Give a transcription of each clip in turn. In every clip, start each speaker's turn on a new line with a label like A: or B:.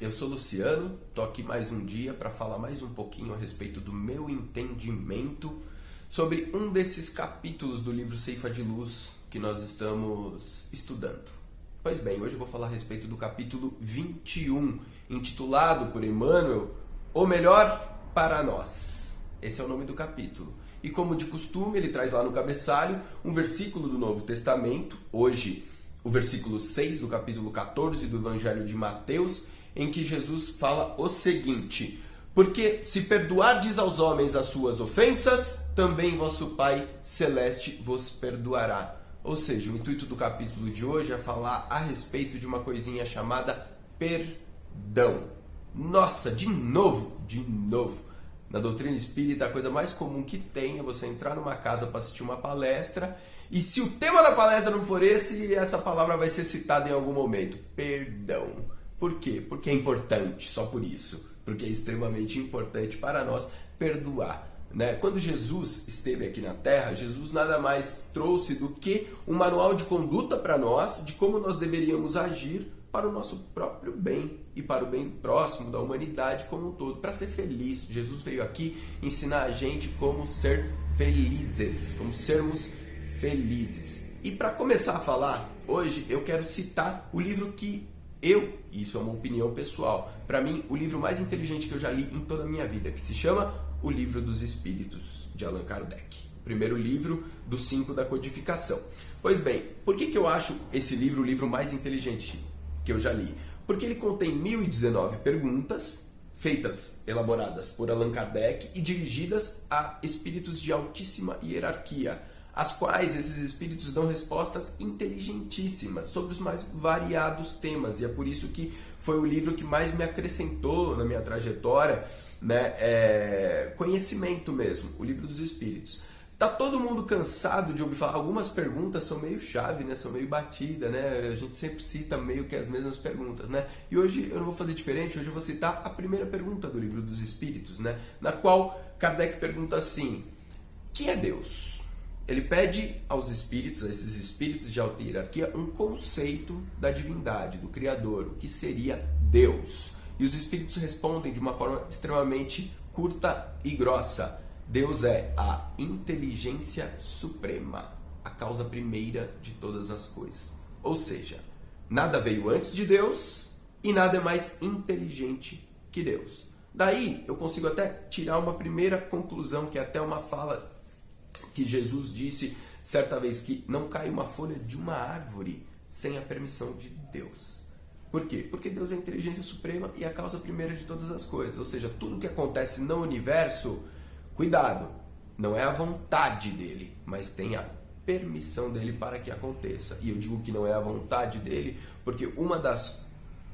A: eu sou Luciano, tô aqui mais um dia para falar mais um pouquinho a respeito do meu entendimento sobre um desses capítulos do livro Ceifa de Luz que nós estamos estudando. Pois bem, hoje eu vou falar a respeito do capítulo 21, intitulado por Emmanuel, O Melhor para Nós. Esse é o nome do capítulo. E como de costume, ele traz lá no cabeçalho um versículo do Novo Testamento, hoje o versículo 6 do capítulo 14 do Evangelho de Mateus, em que Jesus fala o seguinte: porque se perdoardes aos homens as suas ofensas, também vosso Pai Celeste vos perdoará. Ou seja, o intuito do capítulo de hoje é falar a respeito de uma coisinha chamada perdão. Nossa, de novo. Na doutrina espírita, a coisa mais comum que tem é você entrar numa casa para assistir uma palestra e se o tema da palestra não for esse, essa palavra vai ser citada em algum momento. Perdão. Por quê? Porque é importante, só por isso. Porque é extremamente importante para nós perdoar. Né? Quando Jesus esteve aqui na Terra, Jesus nada mais trouxe do que um manual de conduta para nós, de como nós deveríamos agir para o nosso próprio bem e para o bem próximo da humanidade como um todo, para ser feliz. Jesus veio aqui ensinar a gente como ser felizes, como sermos felizes. E para começar a falar, hoje eu quero citar o livro que isso é uma opinião pessoal, para mim o livro mais inteligente que eu já li em toda a minha vida, que se chama O Livro dos Espíritos, de Allan Kardec. O primeiro livro dos 5 da codificação. Pois bem, por que eu acho esse livro o livro mais inteligente que eu já li? Porque ele contém 1019 perguntas feitas, elaboradas por Allan Kardec e dirigidas a espíritos de altíssima hierarquia, as quais esses espíritos dão respostas inteligentíssimas sobre os mais variados temas. E é por isso que foi o livro que mais me acrescentou na minha trajetória, né, conhecimento mesmo, o Livro dos Espíritos. Tá todo mundo cansado de ouvir falar? Algumas perguntas são meio chave, né? São meio batida, né? A gente sempre cita meio que as mesmas perguntas, né? E hoje eu não vou fazer diferente, hoje eu vou citar a primeira pergunta do Livro dos Espíritos, né? Na qual Kardec pergunta assim: quem é Deus? Ele pede aos espíritos, a esses espíritos de alta hierarquia, um conceito da divindade, do Criador, o que seria Deus. E os espíritos respondem de uma forma extremamente curta e grossa: Deus é a inteligência suprema, a causa primeira de todas as coisas. Ou seja, nada veio antes de Deus e nada é mais inteligente que Deus. Daí eu consigo até tirar uma primeira conclusão, que é até uma fala que Jesus disse certa vez, que não cai uma folha de uma árvore sem a permissão de Deus. Por quê? Porque Deus é a inteligência suprema e a causa primeira de todas as coisas. Ou seja, tudo que acontece no universo, cuidado, não é a vontade dele, mas tem a permissão dele para que aconteça. E eu digo que não é a vontade dele porque uma das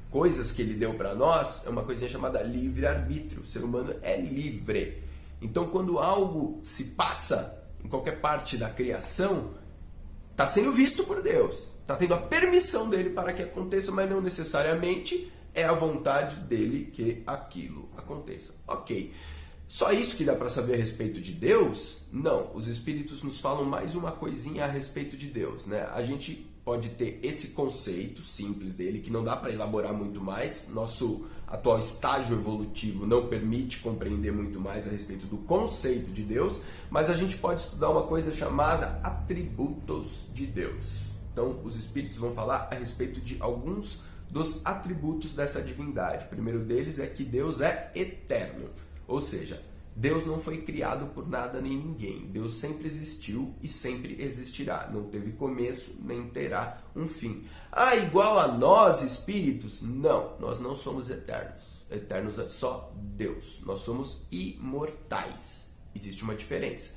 A: coisas que ele deu para nós é uma coisinha chamada livre-arbítrio. O ser humano é livre. Então, quando algo se passa em qualquer parte da criação, está sendo visto por Deus, está tendo a permissão dele para que aconteça, mas não necessariamente é a vontade dele que aquilo aconteça. Ok. Só isso que dá para saber a respeito de Deus? Não. Os espíritos nos falam mais uma coisinha a respeito de Deus, né? A gente pode ter esse conceito simples dele, que não dá para elaborar muito mais. Nosso atual estágio evolutivo não permite compreender muito mais a respeito do conceito de Deus, mas a gente pode estudar uma coisa chamada atributos de Deus. Então, os espíritos vão falar a respeito de alguns dos atributos dessa divindade. O primeiro deles é que Deus é eterno, ou seja, Deus não foi criado por nada nem ninguém. Deus sempre existiu e sempre existirá. Não teve começo, nem terá um fim. Ah, igual a nós, espíritos? Não, nós não somos eternos. Eternos é só Deus. Nós somos imortais. Existe uma diferença.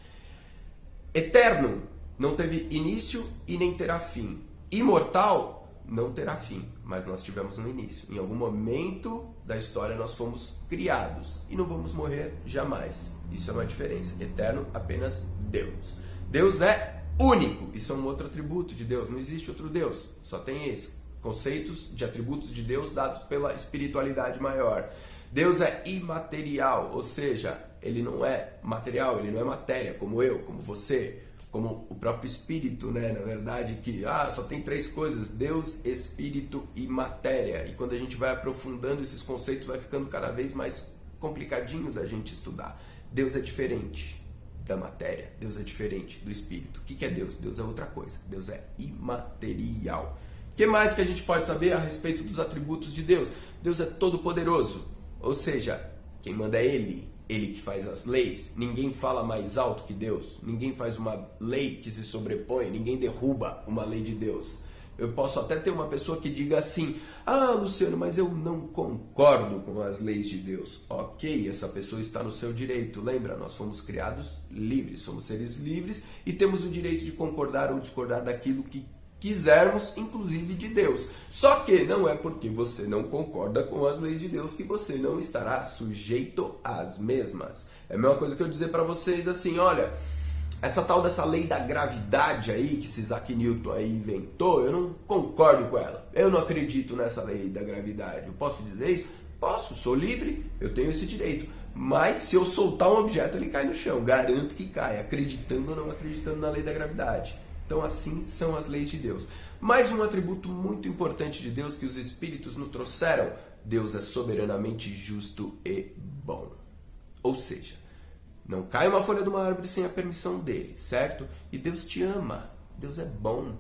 A: Eterno não teve início e nem terá fim. Imortal não terá fim, mas nós tivemos um início. Em algum momento da história nós fomos criados e não vamos morrer jamais. Isso é uma diferença. Eterno, apenas Deus. Deus é único. Isso é um outro atributo de Deus. Não existe outro Deus. Só tem esse. Conceitos de atributos de Deus dados pela espiritualidade maior. Deus é imaterial, ou seja, ele não é material, ele não é matéria, como eu, como você. como o próprio Espírito, né? Na verdade, que só tem três coisas: Deus, Espírito e matéria. E quando a gente vai aprofundando esses conceitos, vai ficando cada vez mais complicadinho da gente estudar. Deus é diferente da matéria, Deus é diferente do Espírito. O que é Deus? Deus é outra coisa. Deus é imaterial. O que mais que a gente pode saber a respeito dos atributos de Deus? Deus é todo-poderoso, ou seja, quem manda é Ele. Ele que faz as leis. Ninguém fala mais alto que Deus. Ninguém faz uma lei que se sobrepõe. Ninguém derruba uma lei de Deus. Eu posso até ter uma pessoa que diga assim: Luciano, mas eu não concordo com as leis de Deus. Ok, essa pessoa está no seu direito. Lembra, nós fomos criados livres. Somos seres livres e temos o direito de concordar ou discordar daquilo que quisermos, inclusive de Deus. Só que não é porque você não concorda com as leis de Deus que você não estará sujeito às mesmas. É a mesma coisa que eu dizer para vocês assim: olha, essa tal dessa lei da gravidade aí que esse Isaac Newton aí inventou, eu não concordo com ela. Eu não acredito nessa lei da gravidade. Eu posso dizer isso? Posso, sou livre, eu tenho esse direito. Mas se eu soltar um objeto, ele cai no chão. Garanto que cai, acreditando ou não acreditando na lei da gravidade. Então assim são as leis de Deus. Mais um atributo muito importante de Deus que os Espíritos nos trouxeram: Deus é soberanamente justo e bom. Ou seja, não cai uma folha de uma árvore sem a permissão dele, certo? E Deus te ama, Deus é bom.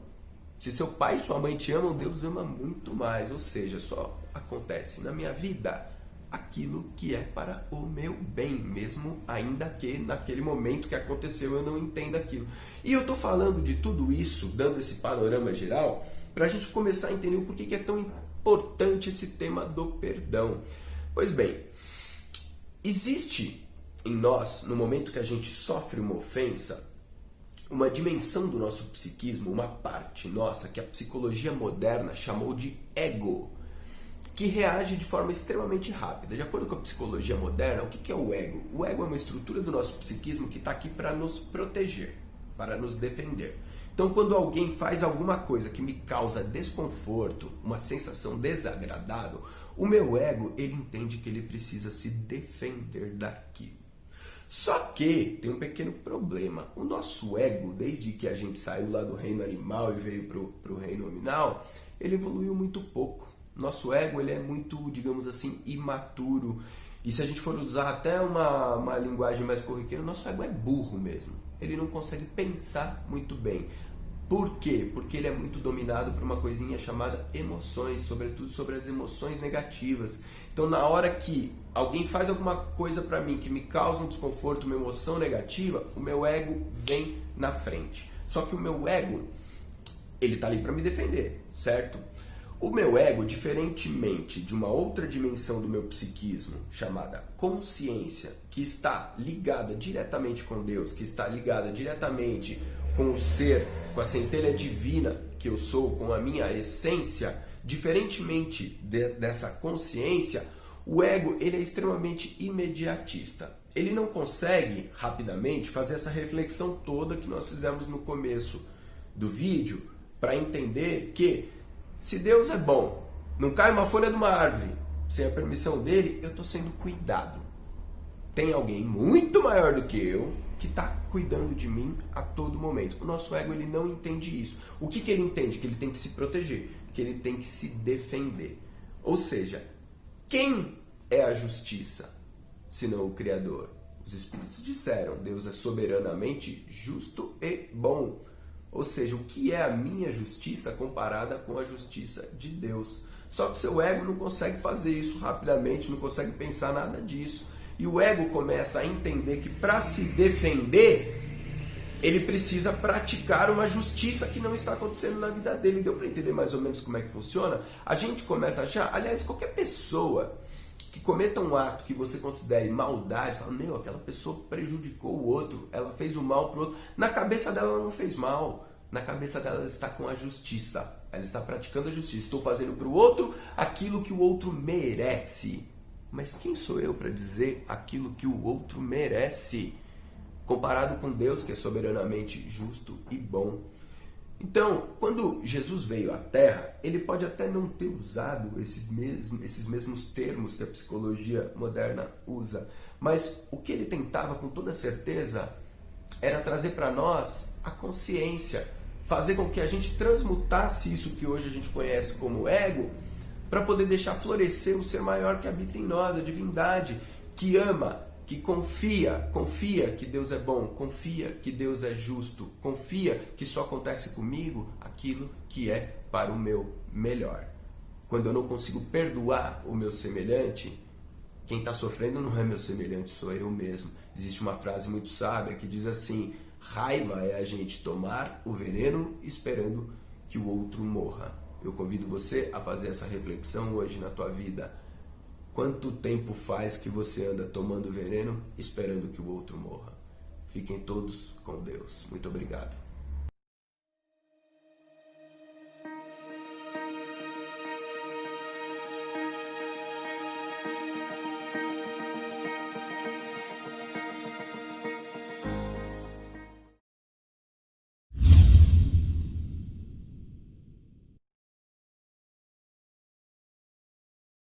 A: Se seu pai e sua mãe te amam, Deus ama muito mais. Ou seja, só acontece na minha vida aquilo que é para o meu bem, mesmo ainda que naquele momento que aconteceu eu não entenda aquilo. E eu estou falando de tudo isso, dando esse panorama geral, para a gente começar a entender o porquê que é tão importante esse tema do perdão. Pois bem, existe em nós, no momento que a gente sofre uma ofensa, uma dimensão do nosso psiquismo, uma parte nossa que a psicologia moderna chamou de ego, que reage de forma extremamente rápida. De acordo com a psicologia moderna, o que é o ego? O ego é uma estrutura do nosso psiquismo que está aqui para nos proteger, para nos defender. Então, quando alguém faz alguma coisa que me causa desconforto, uma sensação desagradável, o meu ego, ele entende que ele precisa se defender daquilo. Só que tem um pequeno problema. O nosso ego, desde que a gente saiu lá do reino animal e veio para o reino nominal, ele evoluiu muito pouco. Nosso ego, ele é muito, digamos assim, imaturo. E se a gente for usar até uma linguagem mais corriqueira, nosso ego é burro mesmo. Ele não consegue pensar muito bem. Por quê? Porque ele é muito dominado por uma coisinha chamada emoções, sobretudo sobre as emoções negativas. Então, na hora que alguém faz alguma coisa para mim que me causa um desconforto, uma emoção negativa, o meu ego vem na frente. Só que o meu ego, ele tá ali para me defender, certo? O meu ego, diferentemente de uma outra dimensão do meu psiquismo, chamada consciência, que está ligada diretamente com Deus, que está ligada diretamente com o ser, com a centelha divina que eu sou, com a minha essência, diferentemente dessa consciência, o ego, ele é extremamente imediatista. Ele não consegue rapidamente fazer essa reflexão toda que nós fizemos no começo do vídeo para entender que se Deus é bom, não cai uma folha de uma árvore sem a permissão dele, eu estou sendo cuidado. Tem alguém muito maior do que eu que está cuidando de mim a todo momento. O nosso ego, ele não entende isso. O que ele entende? Que ele tem que se proteger, que ele tem que se defender. Ou seja, quem é a justiça, senão o Criador? Os Espíritos disseram: Deus é soberanamente justo e bom. Ou seja, o que é a minha justiça comparada com a justiça de Deus? Só que o seu ego não consegue fazer isso rapidamente, não consegue pensar nada disso. E o ego começa a entender que para se defender, ele precisa praticar uma justiça que não está acontecendo na vida dele. Deu para entender mais ou menos como é que funciona? A gente começa a achar, aliás, qualquer pessoa que cometa um ato que você considere maldade, fala: meu, aquela pessoa prejudicou o outro, ela fez o mal pro outro. Na cabeça dela, ela não fez mal. Na cabeça dela, ela está com a justiça. Ela está praticando a justiça. Estou fazendo para o outro aquilo que o outro merece. Mas quem sou eu para dizer aquilo que o outro merece? Comparado com Deus, que é soberanamente justo e bom. Então, quando Jesus veio à Terra, ele pode até não ter usado esses mesmos termos que a psicologia moderna usa, mas o que ele tentava com toda certeza era trazer para nós a consciência, fazer com que a gente transmutasse isso que hoje a gente conhece como ego, para poder deixar florescer o ser maior que habita em nós, a divindade, que ama, que confia que Deus é bom, confia que Deus é justo, confia que só acontece comigo aquilo que é para o meu melhor. Quando eu não consigo perdoar o meu semelhante, quem está sofrendo não é meu semelhante, sou eu mesmo. Existe uma frase muito sábia que diz assim: raiva é a gente tomar o veneno esperando que o outro morra. Eu convido você a fazer essa reflexão hoje na tua vida. Quanto tempo faz que você anda tomando veneno esperando que o outro morra? Fiquem todos com Deus. Muito obrigado.